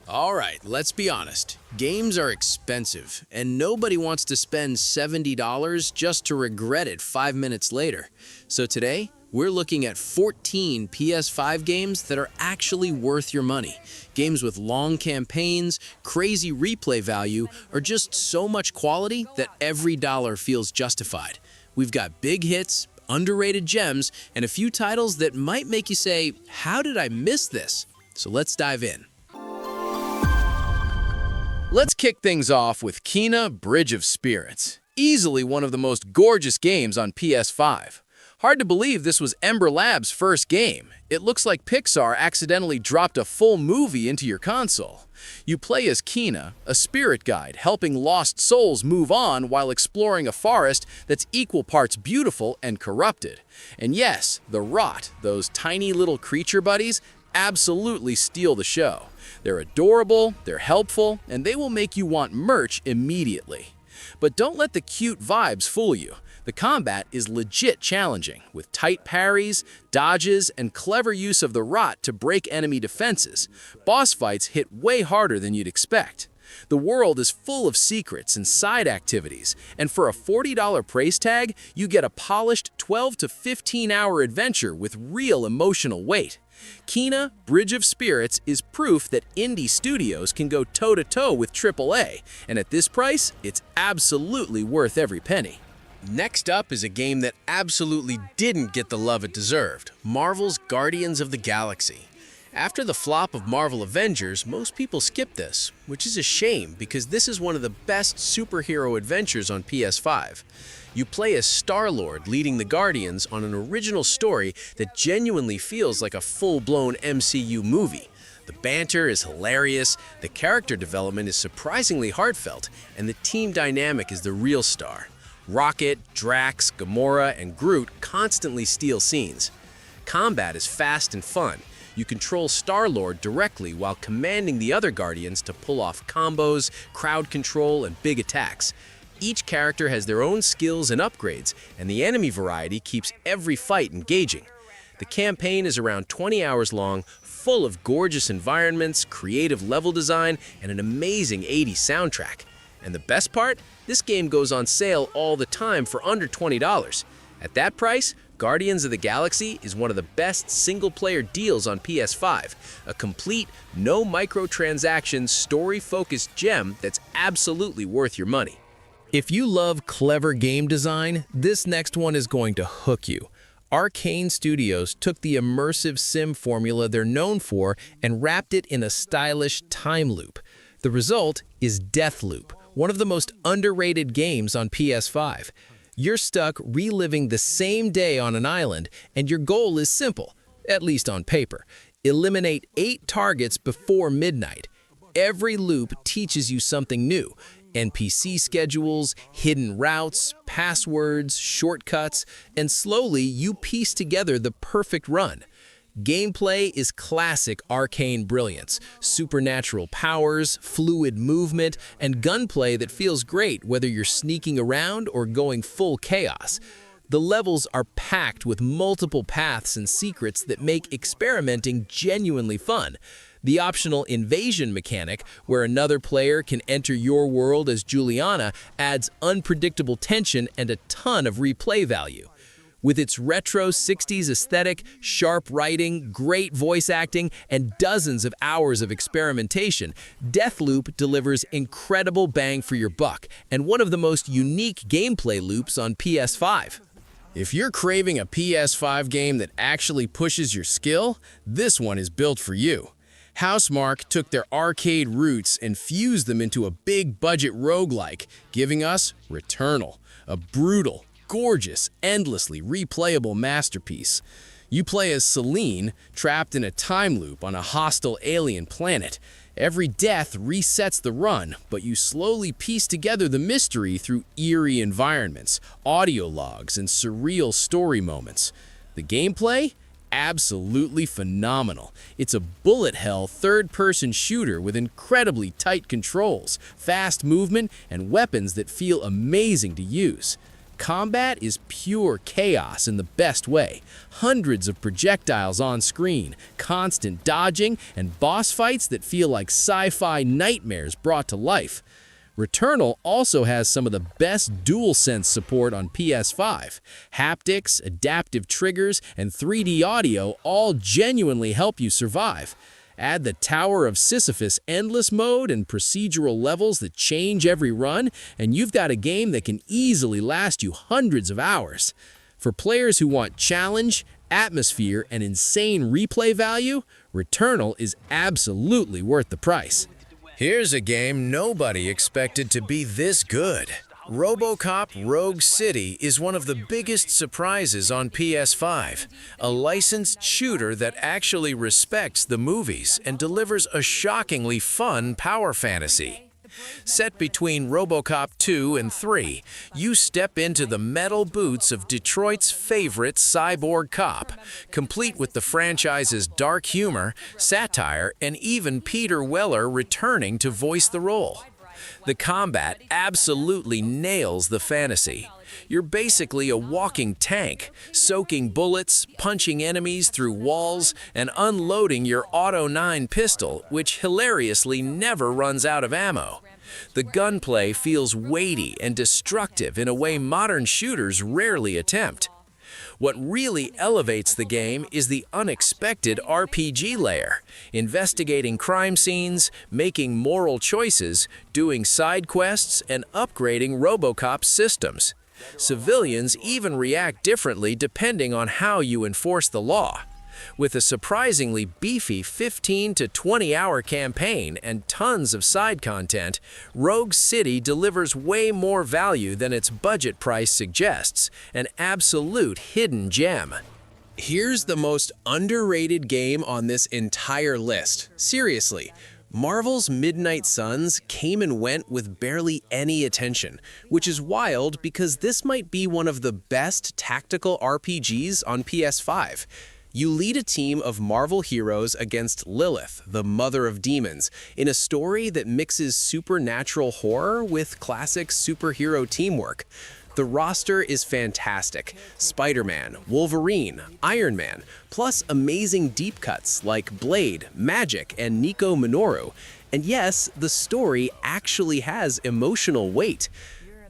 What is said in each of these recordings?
All right, let's be honest. Games are expensive, and nobody wants to spend $70 just to regret it 5 minutes later. So today, we're looking at 14 PS5 games that are actually worth your money. Games with long campaigns, crazy replay value, or just so much quality that every dollar feels justified. We've got big hits, underrated gems, and a few titles that might make you say, how did I miss this? So let's dive in. Let's kick things off with Kena: Bridge of Spirits, easily one of the most gorgeous games on PS5. Hard to believe this was Ember Labs' first game. It looks like Pixar accidentally dropped a full movie into your console. You play as Kena, a spirit guide, helping lost souls move on while exploring a forest that's equal parts beautiful and corrupted. And yes, the Rot, those tiny little creature buddies, absolutely steal the show. They're adorable, they're helpful, and they will make you want merch immediately. But don't let the cute vibes fool you. The combat is legit challenging, with tight parries, dodges, and clever use of the Rot to break enemy defenses. Boss fights hit way harder than you'd expect. The world is full of secrets and side activities, and for a $40 price tag, you get a polished 12 to 15-hour adventure with real emotional weight. Kena: Bridge of Spirits is proof that indie studios can go toe-to-toe with AAA, and at this price, it's absolutely worth every penny. Next up is a game that absolutely didn't get the love it deserved: Marvel's Guardians of the Galaxy. After the flop of Marvel Avengers, most people skip this, which is a shame because this is one of the best superhero adventures on PS5. You play as Star-Lord leading the Guardians on an original story that genuinely feels like a full-blown MCU movie. The banter is hilarious, the character development is surprisingly heartfelt, and the team dynamic is the real star. Rocket, Drax, Gamora, and Groot constantly steal scenes. Combat is fast and fun. You control Star-Lord directly while commanding the other Guardians to pull off combos, crowd control, and big attacks. Each character has their own skills and upgrades, and the enemy variety keeps every fight engaging. The campaign is around 20 hours long, full of gorgeous environments, creative level design, and an amazing 80s soundtrack. And the best part? This game goes on sale all the time for under $20. At that price, Guardians of the Galaxy is one of the best single-player deals on PS5, a complete, no microtransactions, story-focused gem that's absolutely worth your money. If you love clever game design, this next one is going to hook you. Arcane Studios took the immersive sim formula they're known for and wrapped it in a stylish time loop. The result is Deathloop, one of the most underrated games on PS5. You're stuck reliving the same day on an island, and your goal is simple, at least on paper. Eliminate 8 targets before midnight. Every loop teaches you something new: NPC schedules, hidden routes, passwords, shortcuts, and slowly you piece together the perfect run. Gameplay is classic Arcane brilliance: supernatural powers, fluid movement, and gunplay that feels great whether you're sneaking around or going full chaos. The levels are packed with multiple paths and secrets that make experimenting genuinely fun. The optional invasion mechanic, where another player can enter your world as Juliana, adds unpredictable tension and a ton of replay value. With its retro 60s aesthetic, sharp writing, great voice acting, and dozens of hours of experimentation, Deathloop delivers incredible bang for your buck and one of the most unique gameplay loops on PS5. If you're craving a PS5 game that actually pushes your skill, this one is built for you. Housemarque took their arcade roots and fused them into a big-budget roguelike, giving us Returnal, a brutal, gorgeous, endlessly replayable masterpiece. You play as Celine, trapped in a time loop on a hostile alien planet. Every death resets the run, but you slowly piece together the mystery through eerie environments, audio logs, and surreal story moments. The gameplay? Absolutely phenomenal. It's a bullet hell third-person shooter with incredibly tight controls, fast movement, and weapons that feel amazing to use. Combat is pure chaos in the best way. Hundreds of projectiles on screen, constant dodging, and boss fights that feel like sci-fi nightmares brought to life. Returnal also has some of the best DualSense support on PS5. Haptics, adaptive triggers, and 3D audio all genuinely help you survive. Add the Tower of Sisyphus endless mode and procedural levels that change every run, and you've got a game that can easily last you hundreds of hours. For players who want challenge, atmosphere, and insane replay value, Returnal is absolutely worth the price. Here's a game nobody expected to be this good. RoboCop Rogue City is one of the biggest surprises on PS5, a licensed shooter that actually respects the movies and delivers a shockingly fun power fantasy. Set between RoboCop 2 and 3, you step into the metal boots of Detroit's favorite cyborg cop, complete with the franchise's dark humor, satire, and even Peter Weller returning to voice the role. The combat absolutely nails the fantasy. You're basically a walking tank, soaking bullets, punching enemies through walls, and unloading your Auto 9 pistol, which hilariously never runs out of ammo. The gunplay feels weighty and destructive in a way modern shooters rarely attempt. What really elevates the game is the unexpected RPG layer, investigating crime scenes, making moral choices, doing side quests, and upgrading RoboCop's systems. Civilians even react differently depending on how you enforce the law. With a surprisingly beefy 15 to 20-hour campaign and tons of side content, Rogue City delivers way more value than its budget price suggests, an absolute hidden gem. Here's the most underrated game on this entire list. Seriously, Marvel's Midnight Suns came and went with barely any attention, which is wild because this might be one of the best tactical RPGs on PS5. You lead a team of Marvel heroes against Lilith, the mother of demons, in a story that mixes supernatural horror with classic superhero teamwork. The roster is fantastic. Spider-Man, Wolverine, Iron Man, plus amazing deep cuts like Blade, Magic, and Nico Minoru. And yes, the story actually has emotional weight.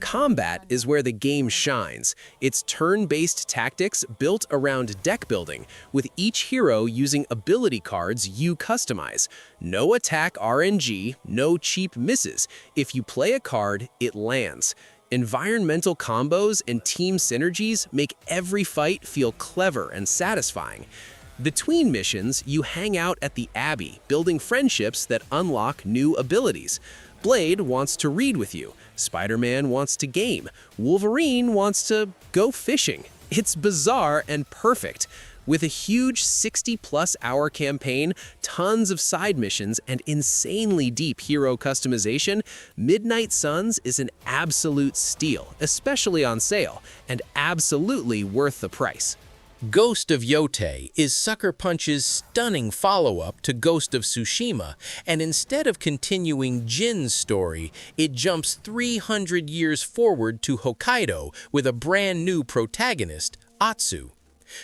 Combat is where the game shines. It's turn-based tactics built around deck building, with each hero using ability cards you customize. No attack RNG, no cheap misses. If you play a card, it lands. Environmental combos and team synergies make every fight feel clever and satisfying. Between missions, you hang out at the Abbey, building friendships that unlock new abilities. Blade wants to read with you. Spider-Man wants to game. Wolverine wants to go fishing. It's bizarre and perfect. With a huge 60-plus hour campaign, tons of side missions, and insanely deep hero customization, Midnight Suns is an absolute steal, especially on sale, and absolutely worth the price. Ghost of Yotei is Sucker Punch's stunning follow-up to Ghost of Tsushima, and instead of continuing Jin's story, it jumps 300 years forward to Hokkaido with a brand new protagonist, Atsu.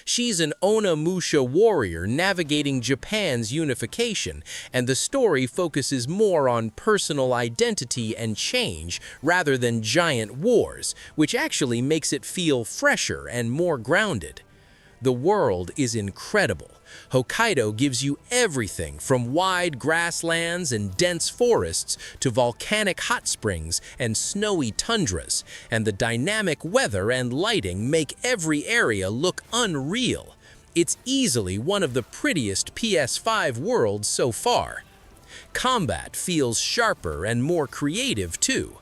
She's an Onimusha warrior navigating Japan's unification, and the story focuses more on personal identity and change rather than giant wars, which actually makes it feel fresher and more grounded. The world is incredible. Hokkaido gives you everything from wide grasslands and dense forests to volcanic hot springs and snowy tundras, and the dynamic weather and lighting make every area look unreal. It's easily one of the prettiest PS5 worlds so far. Combat feels sharper and more creative too.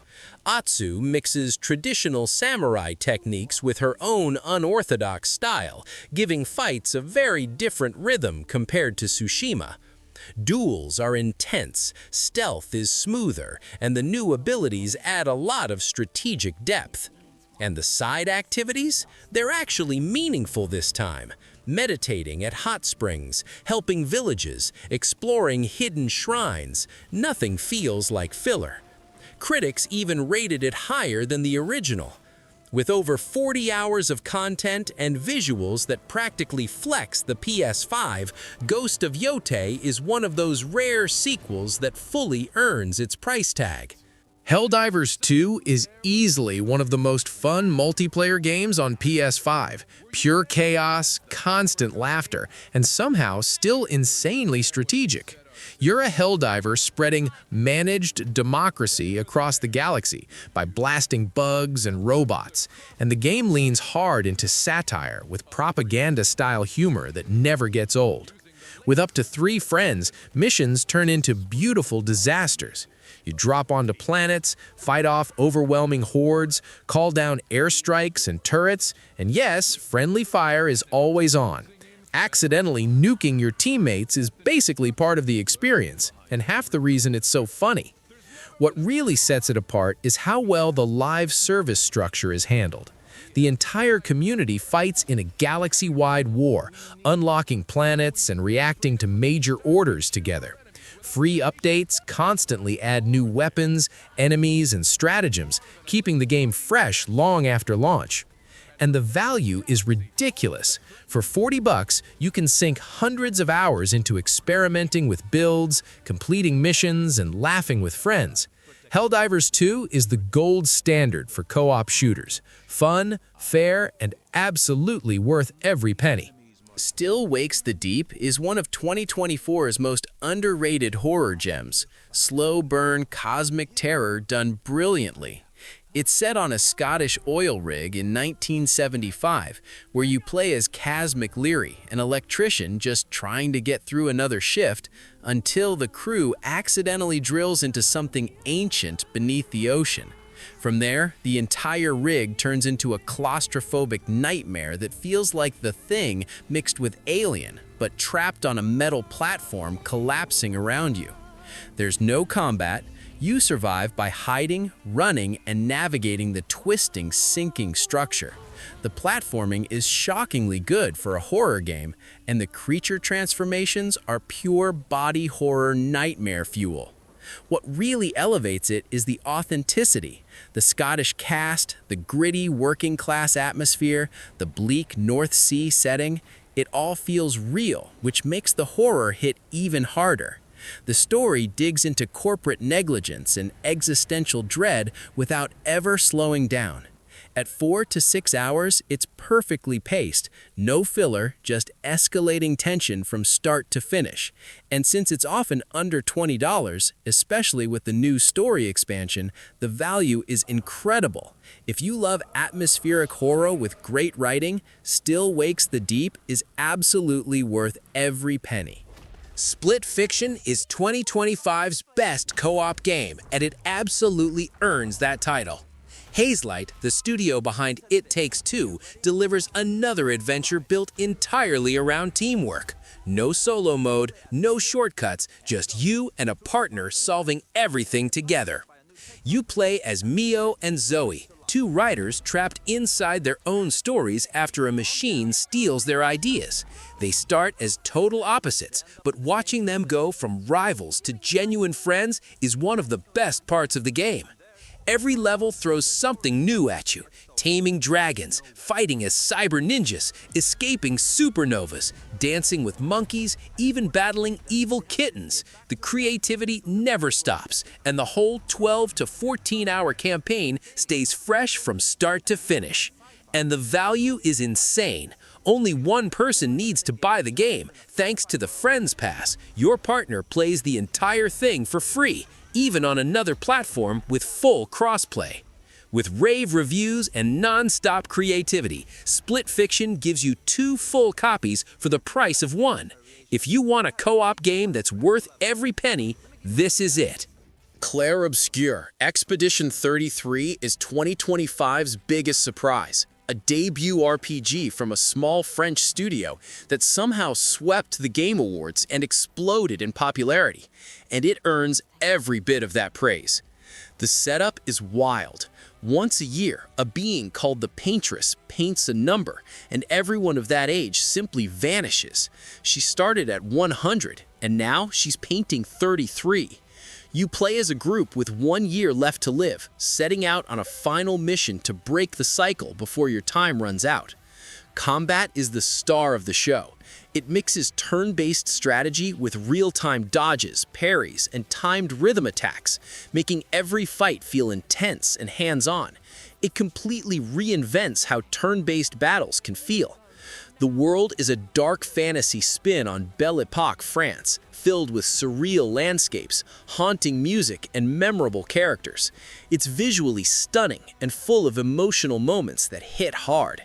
Atsu mixes traditional samurai techniques with her own unorthodox style, giving fights a very different rhythm compared to Tsushima. Duels are intense, stealth is smoother, and the new abilities add a lot of strategic depth. And the side activities? They're actually meaningful this time. Meditating at hot springs, helping villages, exploring hidden shrines. Nothing feels like filler. Critics even rated it higher than the original. With over 40 hours of content and visuals that practically flex the PS5, Ghost of Yotei is one of those rare sequels that fully earns its price tag. Helldivers 2 is easily one of the most fun multiplayer games on PS5. Pure chaos, constant laughter, and somehow still insanely strategic. You're a Helldiver spreading managed democracy across the galaxy by blasting bugs and robots, and the game leans hard into satire with propaganda-style humor that never gets old. With up to 3 friends, missions turn into beautiful disasters. You drop onto planets, fight off overwhelming hordes, call down airstrikes and turrets, and yes, friendly fire is always on. Accidentally nuking your teammates is basically part of the experience, and half the reason it's so funny. What really sets it apart is how well the live service structure is handled. The entire community fights in a galaxy-wide war, unlocking planets and reacting to major orders together. Free updates constantly add new weapons, enemies, and stratagems, keeping the game fresh long after launch. And the value is ridiculous. For $40, you can sink hundreds of hours into experimenting with builds, completing missions, and laughing with friends. Helldivers 2 is the gold standard for co-op shooters. Fun, fair, and absolutely worth every penny. Still Wakes the Deep is one of 2024's most underrated horror gems. Slow burn cosmic terror done brilliantly. It's set on a Scottish oil rig in 1975, where you play as Kaz McLeary, an electrician just trying to get through another shift, until the crew accidentally drills into something ancient beneath the ocean. From there, the entire rig turns into a claustrophobic nightmare that feels like The Thing mixed with Alien, but trapped on a metal platform collapsing around you. There's no combat. You survive by hiding, running, and navigating the twisting, sinking structure. The platforming is shockingly good for a horror game, and the creature transformations are pure body horror nightmare fuel. What really elevates it is the authenticity. The Scottish cast, the gritty working-class atmosphere, the bleak North Sea setting, it all feels real, which makes the horror hit even harder. The story digs into corporate negligence and existential dread without ever slowing down. At 4 to 6 hours, it's perfectly paced, no filler, just escalating tension from start to finish. And since it's often under $20, especially with the new story expansion, the value is incredible. If you love atmospheric horror with great writing, Still Wakes the Deep is absolutely worth every penny. Split Fiction is 2025's best co-op game, and it absolutely earns that title. Hazelight, the studio behind It Takes Two, delivers another adventure built entirely around teamwork. No solo mode, no shortcuts, just you and a partner solving everything together. You play as Mio and Zoe, 2 writers trapped inside their own stories after a machine steals their ideas. They start as total opposites, but watching them go from rivals to genuine friends is one of the best parts of the game. Every level throws something new at you. Taming dragons, fighting as cyber ninjas, escaping supernovas, dancing with monkeys, even battling evil kittens. The creativity never stops, and the whole 12 to 14-hour campaign stays fresh from start to finish. And the value is insane. Only one person needs to buy the game. Thanks to the Friends Pass, your partner plays the entire thing for free, even on another platform with full crossplay. With rave reviews and non-stop creativity, Split Fiction gives you 2 full copies for the price of 1. If you want a co-op game that's worth every penny, this is it. Clair Obscur Expedition 33 is 2025's biggest surprise. A debut RPG from a small French studio that somehow swept the Game Awards and exploded in popularity, and it earns every bit of that praise. The setup is wild. Once a year, a being called the Paintress paints a number, and everyone of that age simply vanishes. She started at 100, and now she's painting 33. You play as a group with 1 year left to live, setting out on a final mission to break the cycle before your time runs out. Combat is the star of the show. It mixes turn-based strategy with real-time dodges, parries, and timed rhythm attacks, making every fight feel intense and hands-on. It completely reinvents how turn-based battles can feel. The world is a dark fantasy spin on Belle Epoque France, filled with surreal landscapes, haunting music, and memorable characters. It's visually stunning and full of emotional moments that hit hard.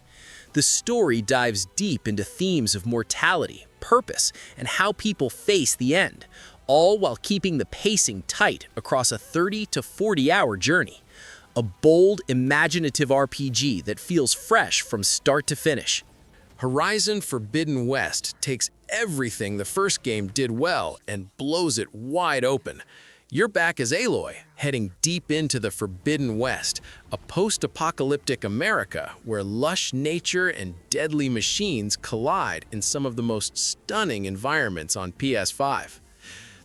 The story dives deep into themes of mortality, purpose, and how people face the end, all while keeping the pacing tight across a 30 to 40-hour journey. A bold, imaginative RPG that feels fresh from start to finish. Horizon Forbidden West takes everything the first game did well and blows it wide open. You're back as Aloy, heading deep into the Forbidden West, a post-apocalyptic America where lush nature and deadly machines collide in some of the most stunning environments on PS5.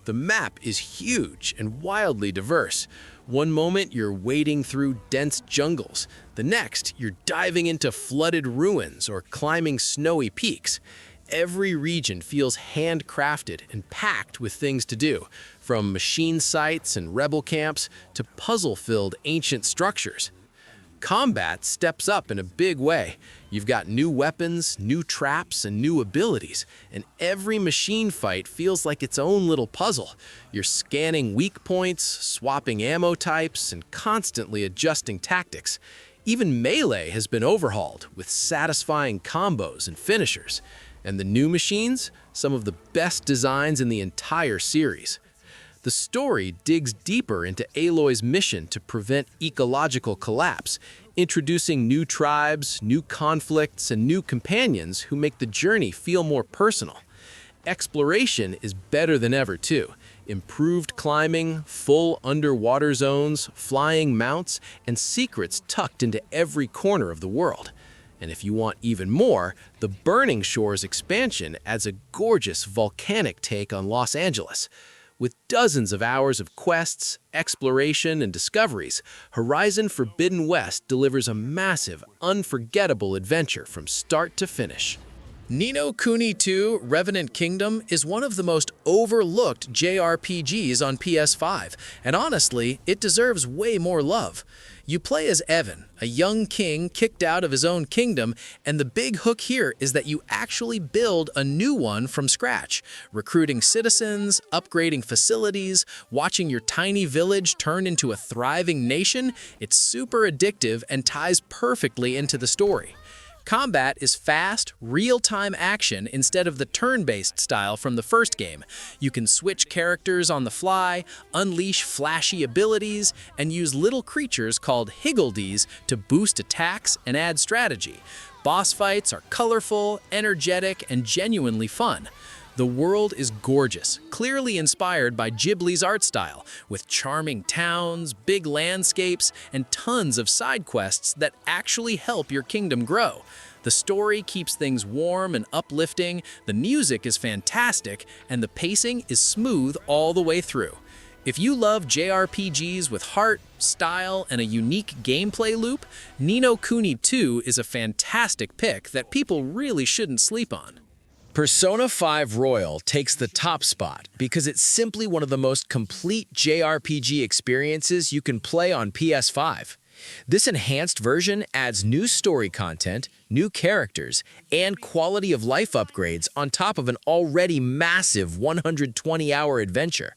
The map is huge and wildly diverse. One moment you're wading through dense jungles, the next you're diving into flooded ruins or climbing snowy peaks. Every region feels handcrafted and packed with things to do, from machine sites and rebel camps to puzzle-filled ancient structures. Combat steps up in a big way. You've got new weapons, new traps, and new abilities, and every machine fight feels like its own little puzzle. You're scanning weak points, swapping ammo types, and constantly adjusting tactics. Even Melee has been overhauled with satisfying combos and finishers. And the new machines, some of the best designs in the entire series. The story digs deeper into Aloy's mission to prevent ecological collapse, introducing new tribes, new conflicts, and new companions who make the journey feel more personal. Exploration is better than ever, too. Improved climbing, full underwater zones, flying mounts, and secrets tucked into every corner of the world. And if you want even more, the Burning Shores expansion adds a gorgeous volcanic take on Los Angeles. With dozens of hours of quests, exploration, and discoveries, Horizon Forbidden West delivers a massive, unforgettable adventure from start to finish. Kuni II: Revenant Kingdom is one of the most overlooked JRPGs on PS5, and honestly, it deserves way more love. You play as Evan, a young king kicked out of his own kingdom, and the big hook here is that you actually build a new one from scratch, recruiting citizens, upgrading facilities, watching your tiny village turn into a thriving nation. It's super addictive and ties perfectly into the story. Combat is fast, real-time action instead of the turn-based style from the first game. You can switch characters on the fly, unleash flashy abilities, and use little creatures called Helldivers to boost attacks and add strategy. Boss fights are colorful, energetic, and genuinely fun. The world is gorgeous, clearly inspired by Ghibli's art style, with charming towns, big landscapes, and tons of side quests that actually help your kingdom grow. The story keeps things warm and uplifting, the music is fantastic, and the pacing is smooth all the way through. If you love JRPGs with heart, style, and a unique gameplay loop, Kuni II is a fantastic pick that people really shouldn't sleep on. Persona 5 Royal takes the top spot because it's simply one of the most complete JRPG experiences you can play on PS5. This enhanced version adds new story content, new characters, and quality of life upgrades on top of an already massive 120-hour adventure.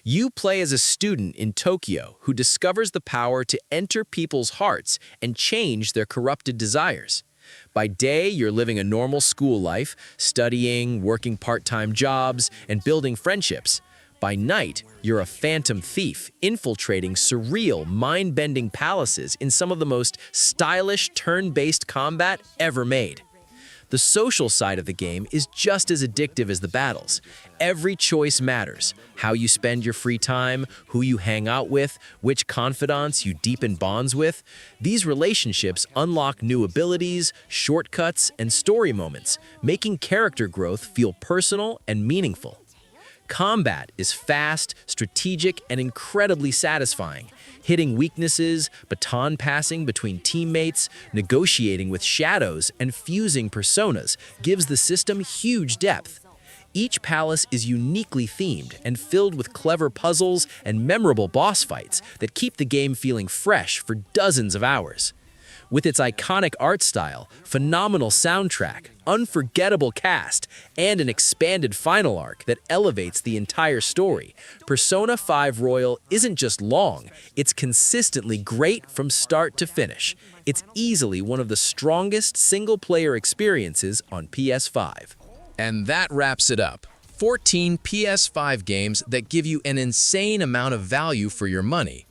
You play as a student in Tokyo who discovers the power to enter people's hearts and change their corrupted desires. By day, you're living a normal school life, studying, working part-time jobs, and building friendships. By night, you're a phantom thief, infiltrating surreal, mind-bending palaces in some of the most stylish turn-based combat ever made. The social side of the game is just as addictive as the battles. Every choice matters. How you spend your free time, who you hang out with, which confidants you deepen bonds with. These relationships unlock new abilities, shortcuts, and story moments, making character growth feel personal and meaningful. Combat is fast, strategic, and incredibly satisfying. Hitting weaknesses, baton passing between teammates, negotiating with shadows, and fusing personas gives the system huge depth. Each palace is uniquely themed and filled with clever puzzles and memorable boss fights that keep the game feeling fresh for dozens of hours. With its iconic art style, phenomenal soundtrack, unforgettable cast, and an expanded final arc that elevates the entire story, Persona 5 Royal isn't just long, it's consistently great from start to finish. It's easily one of the strongest single-player experiences on PS5. And that wraps it up. 14 PS5 games that give you an insane amount of value for your money.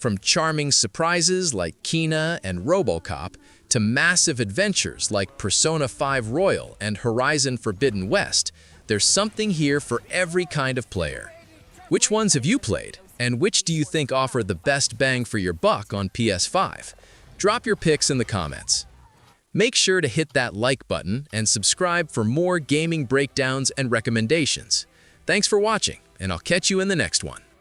From charming surprises like Kina and RoboCop to massive adventures like Persona 5 Royal and Horizon Forbidden West, there's something here for every kind of player. Which ones have you played? And which do you think offer the best bang for your buck on PS5? Drop your picks in the comments. Make sure to hit that like button and subscribe for more gaming breakdowns and recommendations. Thanks for watching, and I'll catch you in the next one.